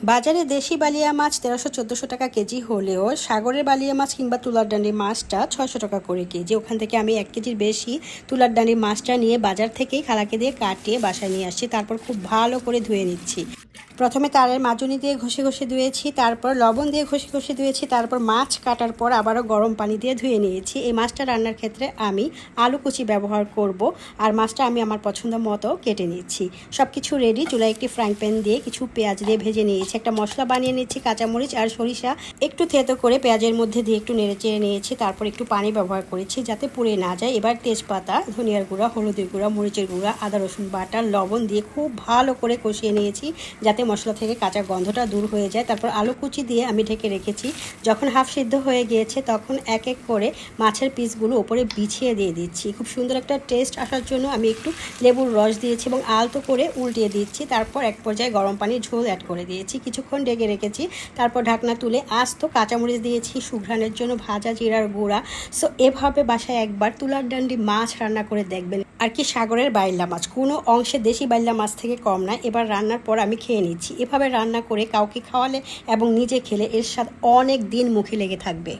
বাজারে দেশি বালিয়া মাছ 1300-1400 টাকা কেজি হলেও সাগরের বালিয়া মাছ কিংবা তুলারডান্ডি মাছটা 600 টাকা করে কেজি। ওখান থেকে আমি 1 কেজির বেশি তুলারডান্ডি মাছটা নিয়ে বাজার থেকেই খালাকে দিয়ে কাটিয়ে বাসায় নিয়ে আসছি। তারপর খুব ভালো করে ধুয়ে নিচ্ছি। প্রথমে তারের মাজনি দিয়ে ঘষে ঘষে ধুয়েছি, তারপর লবণ দিয়ে ঘষে ঘষে ধুয়েছি, তারপর মাছ কাটার পর আবারও গরম পানি দিয়ে ধুয়ে নিয়েছি। এই মাছটা রান্নার ক্ষেত্রে আমি আলু কুচি ব্যবহার করব, আর মাছটা আমি আমার পছন্দ মতো কেটে নিচ্ছি। সব কিছু রেডি। চুলায় একটি ফ্রাইং প্যান দিয়ে কিছু পেঁয়াজ দিয়ে ভেজে নিয়েছি। একটা মশলা বানিয়ে নিচ্ছি, কাঁচামরিচ আর সরিষা একটু থেতো করে পেঁয়াজের মধ্যে দিয়ে একটু নেড়ে চেড়ে নিয়েছি। তারপর একটু পানি ব্যবহার করেছি যাতে পুড়ে না যায়। এবার তেজপাতা, ধনিয়ার গুঁড়া, হলুদের গুঁড়া, মরিচের গুঁড়া, আদা রসুন বাটা, লবণ দিয়ে খুব ভালো করে কষিয়ে নিয়েছি যাতে মশলা থেকে কাঁচা গন্ধটা দূর হয়ে যায়। তারপর আলু কুচি দিয়ে আমি ঢেকে রেখেছি। যখন হাফ সিদ্ধ হয়ে গিয়েছে তখন এক এক করে মাছের পিসগুলো উপরে বিছিয়ে দিয়ে দিচ্ছি। খুব সুন্দর একটা টেস্ট আসার জন্য আমি একটু লেবুর রস দিয়েছি এবং আলতো করে উল্টিয়ে দিচ্ছি। তারপর এক পর্যায়ে গরম পানির ঝোল অ্যাড করে দিয়েছি, কিছুক্ষণ ঢেকে রেখেছি। তারপর ঢাকনা তুলে আস্ত কাঁচামরিচ দিয়েছি সুঘ্রাণের জন্য, ভাজা জিরার গুঁড়া। সো এভাবে বাসায় একবার তুলারডান্ডি মাছ রান্না করে দেখবেন। আর কি সাগরের বাইলা মাছ কোনো অংশে দেশি বাইলা মাছ থেকে কম না। এবার রান্নার পর আমি খেয়ে নিচ্ছি। এভাবে রান্না করে কাউকে খাওয়ালে এবং নিজে খেলে এর স্বাদ অনেক দিন মুখে লেগে থাকবে।